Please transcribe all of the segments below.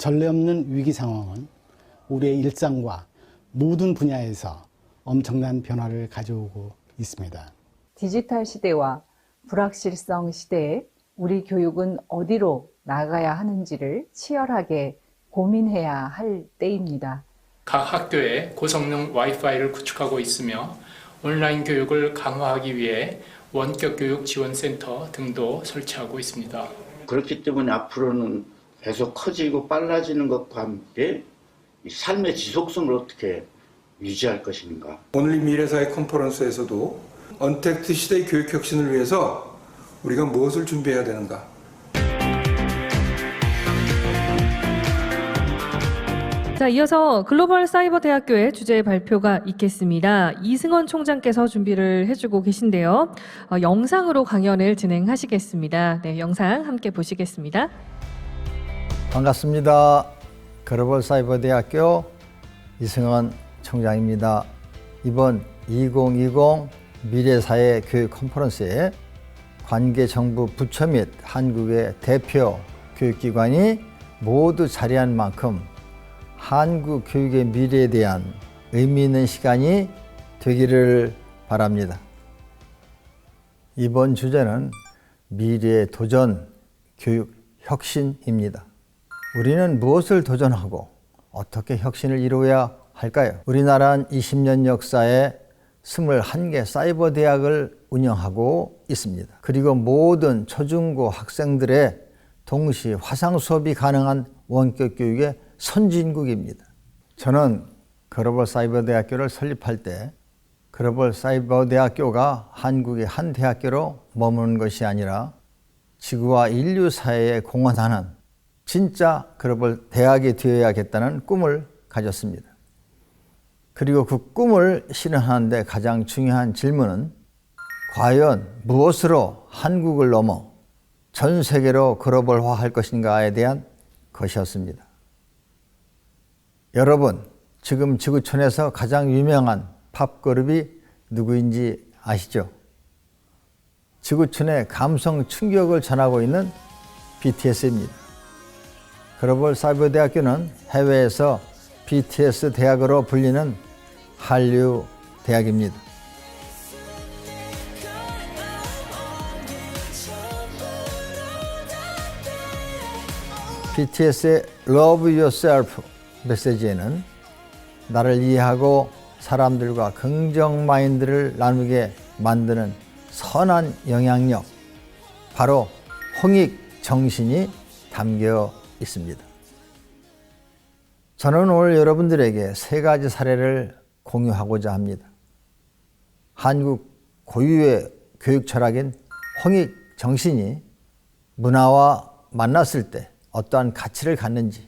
전례 없는 위기 상황은 우리의 일상과 모든 분야에서 엄청난 변화를 가져오고 있습니다. 디지털 시대와 불확실성 시대에 우리 교육은 어디로 나가야 하는지를 치열하게 고민해야 할 때입니다. 각 학교에 고성능 와이파이를 구축하고 있으며 온라인 교육을 강화하기 위해 원격교육 지원센터 등도 설치하고 있습니다. 그렇기 때문에 앞으로는 계속 커지고 빨라지는 것과 함께 이 삶의 지속성을 어떻게 유지할 것인가. 오늘 이 미래사회 컨퍼런스에서도 언택트 시대의 교육 혁신을 위해서 우리가 무엇을 준비해야 되는가. 자, 이어서 글로벌 사이버 대학교의 주제 발표가 있겠습니다. 이승원 총장께서 준비를 해주고 계신데요. 영상으로 강연을 진행하시겠습니다. 네, 영상 함께 보시겠습니다. 반갑습니다. 글로벌 사이버 대학교 이승원 총장입니다. 이번 2020 미래사회 교육 컨퍼런스에 관계 정부 부처 및 한국의 대표 교육기관이 모두 자리한 만큼 한국 교육의 미래에 대한 의미 있는 시간이 되기를 바랍니다. 이번 주제는 미래의 도전, 교육 혁신입니다. 우리는 무엇을 도전하고 어떻게 혁신을 이루어야 할까요? 우리나라는 20년 역사에 21개 사이버 대학을 운영하고 있습니다. 그리고 모든 초중고 학생들의 동시 화상 수업이 가능한 원격 교육의 선진국입니다. 저는 글로벌 사이버 대학교를 설립할 때 글로벌 사이버 대학교가 한국의 한 대학교로 머무는 것이 아니라 지구와 인류 사회에 공헌하는 진짜 글로벌 대학이 되어야겠다는 꿈을 가졌습니다. 그리고 그 꿈을 실현하는 데 가장 중요한 질문은 과연 무엇으로 한국을 넘어 전 세계로 글로벌화할 것인가에 대한 것이었습니다. 여러분, 지금 지구촌에서 가장 유명한 팝 그룹이 누구인지 아시죠? 지구촌의 감성 충격을 전하고 있는 BTS입니다. 글로벌 사이버 대학교는 해외에서 BTS 대학으로 불리는 한류 대학입니다. BTS의 Love Yourself 메시지에는 나를 이해하고 사람들과 긍정 마인드를 나누게 만드는 선한 영향력, 바로 홍익 정신이 담겨 있습니다. 저는 오늘 여러분들에게 세 가지 사례를 공유하고자 합니다. 한국 고유의 교육 철학인 홍익 정신이 문화와 만났을 때 어떠한 가치를 갖는지,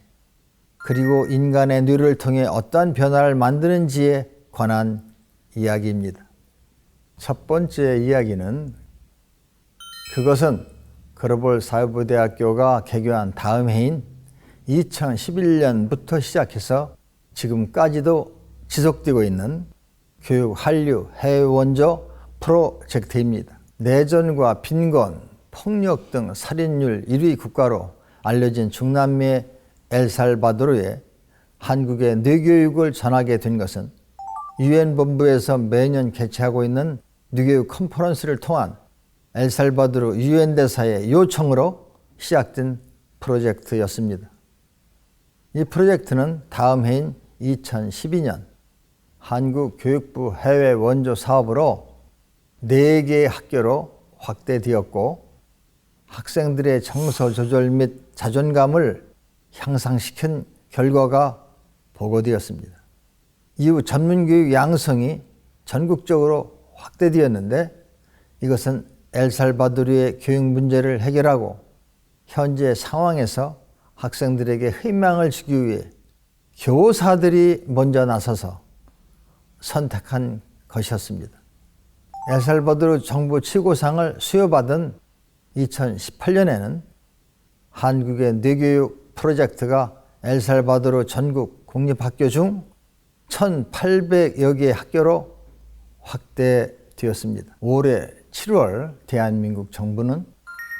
그리고 인간의 뇌를 통해 어떠한 변화를 만드는지에 관한 이야기입니다. 첫 번째 이야기는 그것은 글로벌 사이버 대학교가 개교한 다음 해인 2011년부터 시작해서 지금까지도 지속되고 있는 교육 한류 해외 원조 프로젝트입니다. 내전과 빈곤, 폭력 등 살인율 1위 국가로 알려진 중남미 엘살바도르에 한국의 뇌교육을 전하게 된 것은 유엔 본부에서 매년 개최하고 있는 뇌교육 컨퍼런스를 통한 엘살바도르 유엔 대사의 요청으로 시작된 프로젝트였습니다. 이 프로젝트는 다음 해인 2012년 한국 교육부 해외 원조 사업으로 4개의 학교로 확대되었고 학생들의 정서 조절 및 자존감을 향상시킨 결과가 보고되었습니다. 이후 전문교육 양성이 전국적으로 확대되었는데 이것은 엘살바도르의 교육 문제를 해결하고 현재 상황에서 학생들에게 희망을 주기 위해 교사들이 먼저 나서서 선택한 것이었습니다. 엘살바도르 정부 최고상을 수여받은 2018년에는 한국의 뇌교육 프로젝트가 엘살바도르 전국 공립학교 중 1,800여 개의 학교로 확대되었습니다. 올해 7월 대한민국 정부는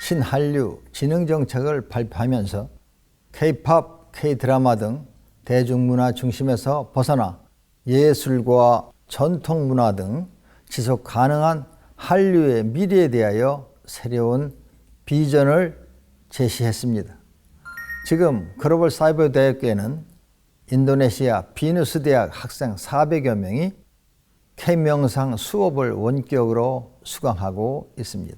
신한류 진흥정책을 발표하면서 K-POP K-드라마 등 대중문화 중심에서 벗어나 예술과 전통문화 등 지속 가능한 한류의 미래에 대하여 새로운 비전을 제시했습니다. 지금 글로벌 사이버 대학교에는 인도네시아 비누스 대학 학생 400여 명이 K명상 수업을 원격으로 수강하고 있습니다.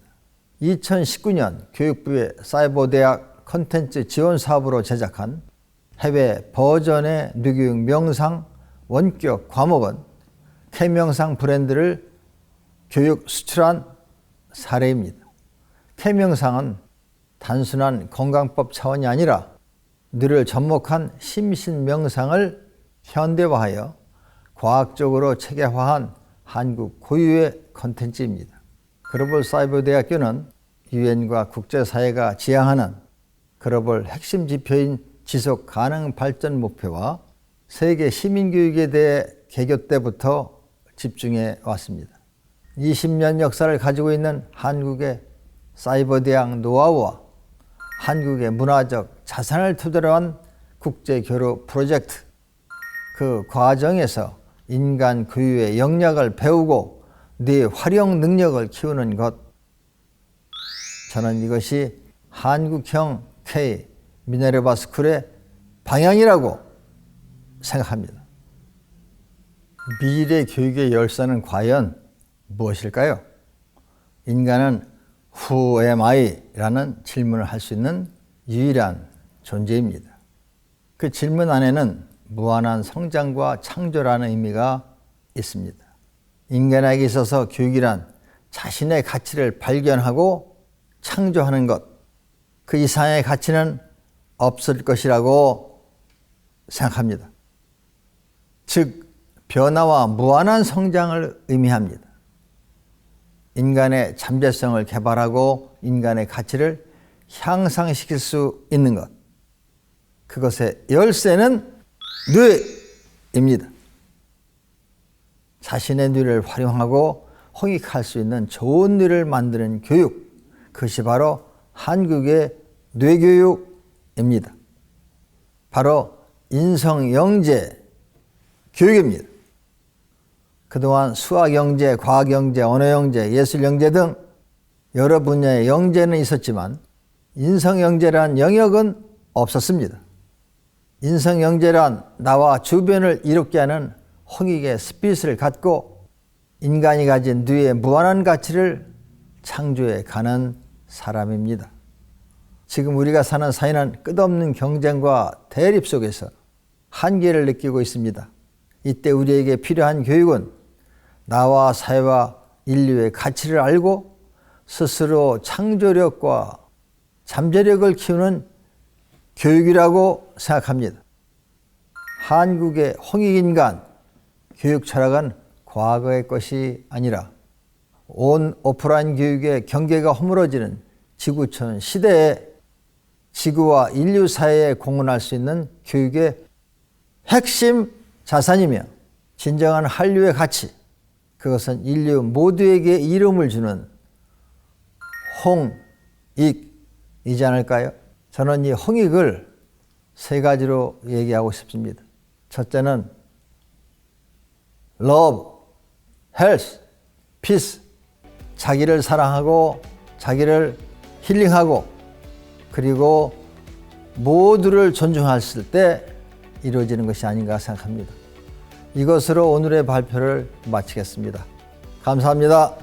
2019년 교육부의 사이버 대학 콘텐츠 지원 사업으로 제작한 해외 버전의 뇌교육 명상 원격 과목은 K명상 브랜드를 교육 수출한 사례입니다. K명상은 단순한 건강법 차원이 아니라 뇌를 접목한 심신명상을 현대화하여 과학적으로 체계화한 한국 고유의 콘텐츠입니다. 글로벌 사이버 대학교는 유엔과 국제사회가 지향하는 글로벌 핵심 지표인 지속 가능 발전 목표와 세계 시민교육에 대해 개교 때부터 집중해 왔습니다. 20년 역사를 가지고 있는 한국의 사이버 대학 노하우와 한국의 문화적 자산을 토대로 한 국제 교류 프로젝트, 그 과정에서 인간 고유의 영역을 배우고 뇌 활용 능력을 키우는 것, 저는 이것이 한국형 K 미네르바 스쿨의 방향이라고 생각합니다. 미래 교육의 열쇠는 과연 무엇일까요? 인간은 Who am I? 라는 질문을 할 수 있는 유일한 존재입니다. 그 질문 안에는 무한한 성장과 창조라는 의미가 있습니다. 인간에게 있어서 교육이란 자신의 가치를 발견하고 창조하는 것, 그 이상의 가치는 없을 것이라고 생각합니다. 즉, 변화와 무한한 성장을 의미합니다. 인간의 잠재성을 개발하고 인간의 가치를 향상시킬 수 있는 것, 그것의 열쇠는 뇌입니다. 자신의 뇌를 활용하고 홍익할 수 있는 좋은 뇌를 만드는 교육, 그것이 바로 한국의 뇌교육입니다. 바로 인성영재 교육입니다. 그동안 수학영재, 과학영재, 언어영재, 예술영재 등 여러 분야의 영재는 있었지만 인성영재란 영역은 없었습니다. 인성영재란 나와 주변을 이롭게 하는 홍익의 스피릿을 갖고 인간이 가진 뇌의 무한한 가치를 창조해 가는 사람입니다. 지금 우리가 사는 사회는 끝없는 경쟁과 대립 속에서 한계를 느끼고 있습니다. 이때 우리에게 필요한 교육은 나와 사회와 인류의 가치를 알고 스스로 창조력과 잠재력을 키우는 교육이라고 생각합니다. 한국의 홍익인간 교육 철학은 과거의 것이 아니라 온 오프라인 교육의 경계가 허물어지는 지구촌 시대에 지구와 인류 사회에 공헌할 수 있는 교육의 핵심 자산이며 진정한 한류의 가치, 그것은 인류 모두에게 이름을 주는 홍익이지 않을까요? 저는 이 홍익을 세 가지로 얘기하고 싶습니다. 첫째는 love, health, peace. 자기를 사랑하고 자기를 힐링하고 그리고 모두를 존중했을 때 이루어지는 것이 아닌가 생각합니다. 이것으로 오늘의 발표를 마치겠습니다. 감사합니다.